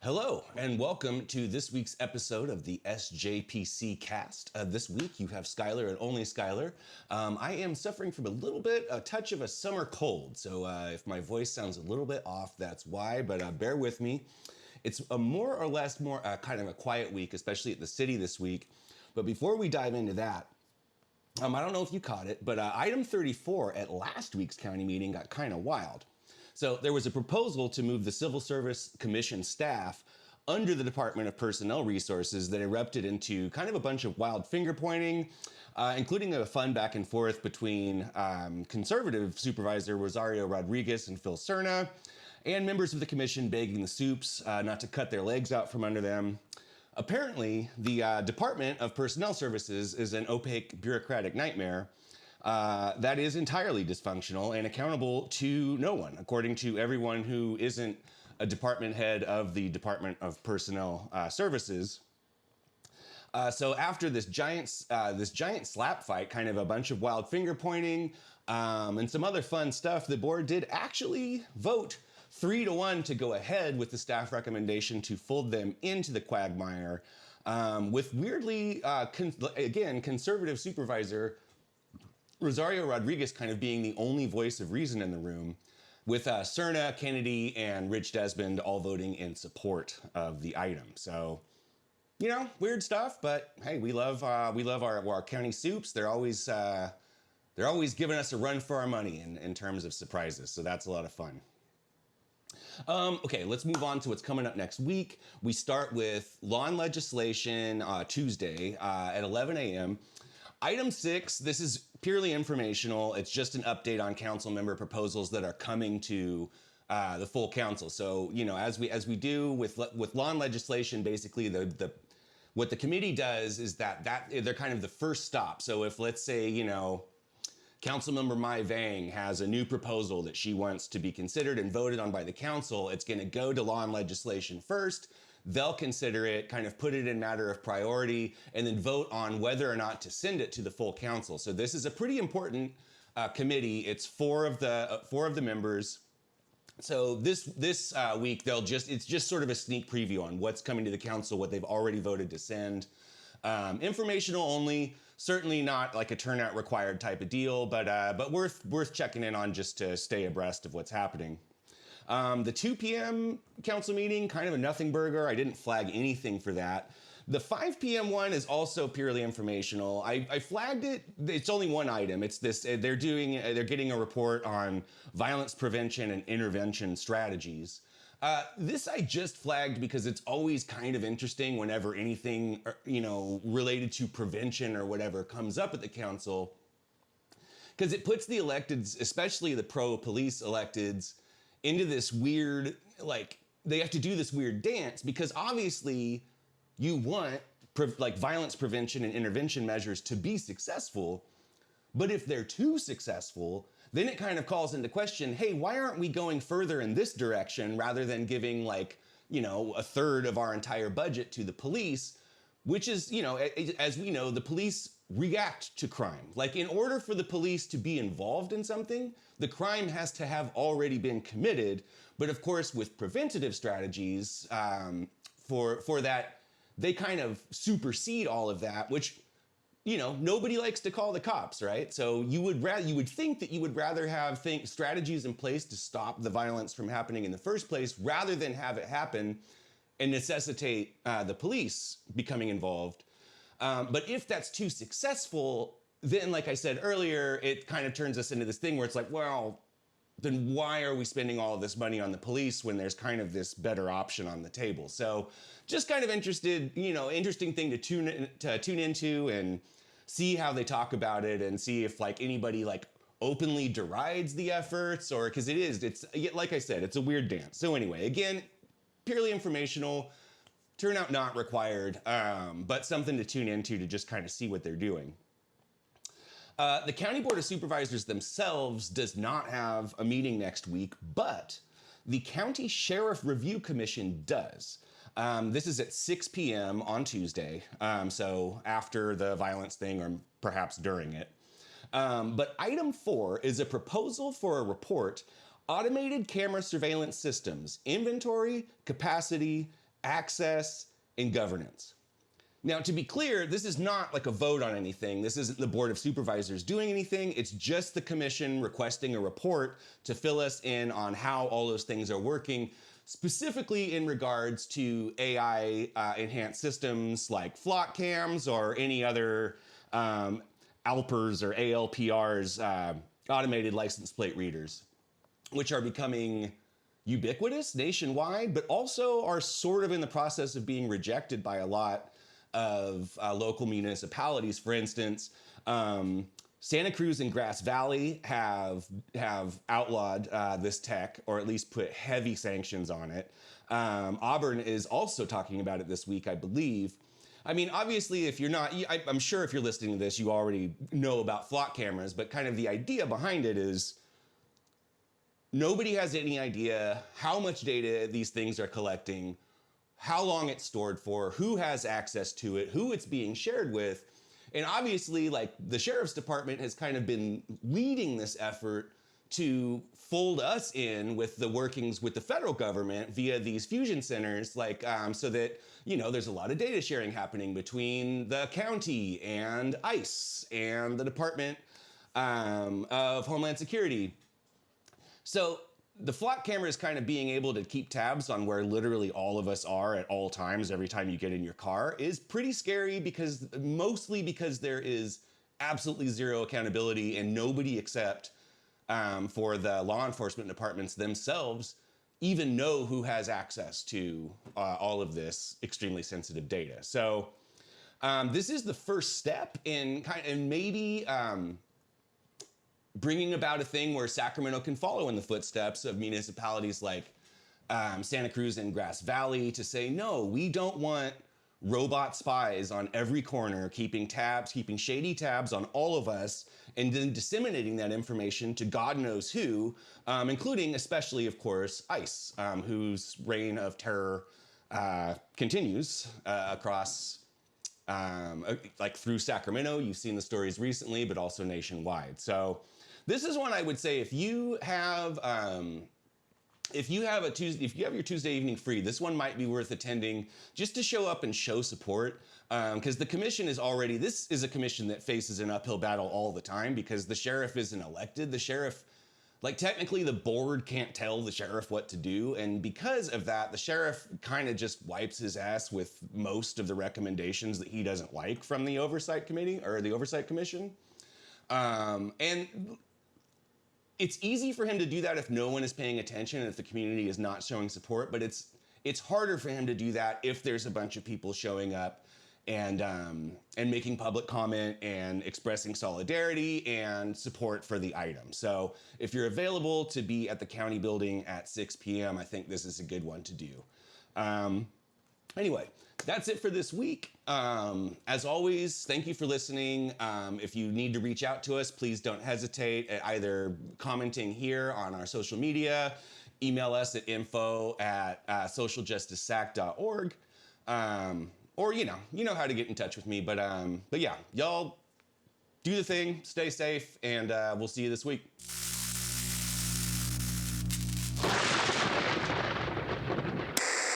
Hello, and welcome to this week's episode of the SJPC cast. This week you have Skylar and only Skylar. I am suffering from a touch of a summer cold, so if my voice sounds a little bit off, that's why, but bear with me. It's a more or less kind of a quiet week, especially at the city this week. But before we dive into that, I don't know if you caught it, but item 34 at last week's county meeting got kind of wild. So there was a proposal to move the Civil Service Commission staff under the Department of Personnel Resources that erupted into kind of a bunch of wild finger pointing, including a fun back and forth between conservative supervisor Rosario Rodriguez and Phil Cerna, and members of the commission begging the soups not to cut their legs out from under them. Apparently, the Department of Personnel Services is an opaque bureaucratic nightmare that is entirely dysfunctional and accountable to no one, according to everyone who isn't a department head of the Department of Personnel Services. So after this giant slap fight, kind of a bunch of wild finger pointing and some other fun stuff, the board did actually vote 3-1 to go ahead with the staff recommendation to fold them into the quagmire, with weirdly, conservative supervisor Rosario Rodriguez kind of being the only voice of reason in the room, with Cerna, Kennedy, and Rich Desmond all voting in support of the item. So, you know, weird stuff, but hey, we love our county soups. They're always giving us a run for our money in terms of surprises. So that's a lot of fun. Okay, let's move on to what's coming up next week. We start with law and legislation Tuesday at 11 a.m. Item 6, this is purely informational. It's just an update on council member proposals that are coming to the full council. So, you know, as we do with law and legislation, basically what the committee does is that they're kind of the first stop. So if, let's say, you know, Councilmember Mai Vang has a new proposal that she wants to be considered and voted on by the council, it's going to go to law and legislation first. They'll consider it, kind of put it in matter of priority, and then vote on whether or not to send it to the full council. So this is a pretty important committee. It's four of the members. So this week it's just sort of a sneak preview on what's coming to the council, what they've already voted to send. Informational only, certainly not like a turnout required type of deal, but worth checking in on just to stay abreast of what's happening. The 2 p.m. council meeting, kind of a nothing burger. I didn't flag anything for that. The 5 p.m. one is also purely informational. I flagged it. It's only one item. It's this. They're getting a report on violence prevention and intervention strategies. This I just flagged because it's always kind of interesting whenever anything, you know, related to prevention or whatever comes up at the council, because it puts the electeds, especially the pro-police electeds, into this weird, like, they have to do this weird dance because obviously you want violence prevention and intervention measures to be successful, but if they're too successful, then it kind of calls into question, hey, why aren't we going further in this direction rather than giving, like, you know, a third of our entire budget to the police, which is, you know, as we know, the police react to crime. Like, in order for the police to be involved in something, the crime has to have already been committed. But of course, with preventative strategies, for that, they kind of supersede all of that, which, you know, nobody likes to call the cops, right? So you would think that you would rather have strategies in place to stop the violence from happening in the first place, rather than have it happen and necessitate the police becoming involved. But if that's too successful, then, like I said earlier, it kind of turns us into this thing where it's like, well, then why are we spending all of this money on the police when there's kind of this better option on the table? So just kind of interesting thing to tune into and see how they talk about it, and see if, like, anybody, like, openly derides the efforts, or, because it's like I said, it's a weird dance. So anyway, again, purely informational, turnout not required, but something to tune into to just kind of see what they're doing. The County Board of Supervisors themselves does not have a meeting next week, but the County Sheriff Review Commission does. This is at 6 p.m. on Tuesday, so after the violence thing or perhaps during it. But item 4 is a proposal for a report, Automated Camera Surveillance Systems, Inventory, Capacity, access, and governance. Now, to be clear, this is not like a vote on anything. This isn't the Board of Supervisors doing anything. It's just the commission requesting a report to fill us in on how all those things are working, specifically in regards to AI enhanced systems like flock cams or any other ALPRs or ALPRs, automated license plate readers, which are becoming ubiquitous nationwide, but also are sort of in the process of being rejected by a lot of local municipalities. For instance, Santa Cruz and Grass Valley have outlawed this tech, or at least put heavy sanctions on it. Auburn is also talking about it this week, I believe. I mean, obviously, if you're not, I'm sure if you're listening to this, you already know about flock cameras, but kind of the idea behind it is nobody has any idea how much data these things are collecting, how long it's stored for, who has access to it, who it's being shared with. And obviously, like, the sheriff's department has kind of been leading this effort to fold us in with the workings with the federal government via these fusion centers, like, so that, you know, there's a lot of data sharing happening between the county and ICE and the Department of Homeland Security. So the flock camera is kind of being able to keep tabs on where literally all of us are at all times every time you get in your car is pretty scary, because mostly because there is absolutely zero accountability and nobody except for the law enforcement departments themselves even know who has access to all of this extremely sensitive data. So this is the first step in maybe bringing about a thing where Sacramento can follow in the footsteps of municipalities like Santa Cruz and Grass Valley to say, no, we don't want robot spies on every corner keeping shady tabs on all of us, and then disseminating that information to God knows who, including especially, of course, ICE, whose reign of terror continues across, like through Sacramento. You've seen the stories recently, but also nationwide. So this is one I would say, if you have your Tuesday evening free, this one might be worth attending just to show up and show support. Because the commission this is a commission that faces an uphill battle all the time because the sheriff isn't elected. The sheriff, like, technically the board can't tell the sheriff what to do. And because of that, the sheriff kind of just wipes his ass with most of the recommendations that he doesn't like from the Oversight Committee or the Oversight Commission. And it's easy for him to do that if no one is paying attention and if the community is not showing support, but it's harder for him to do that if there's a bunch of people showing up and making public comment and expressing solidarity and support for the item. So if you're available to be at the county building at 6 p.m., I think this is a good one to do. Anyway, that's it for this week. As always, thank you for listening. If you need to reach out to us, please don't hesitate at either commenting here on our social media, email us at info@socialjusticesac.org, or you know how to get in touch with me. But yeah, y'all do the thing, stay safe, and we'll see you this week.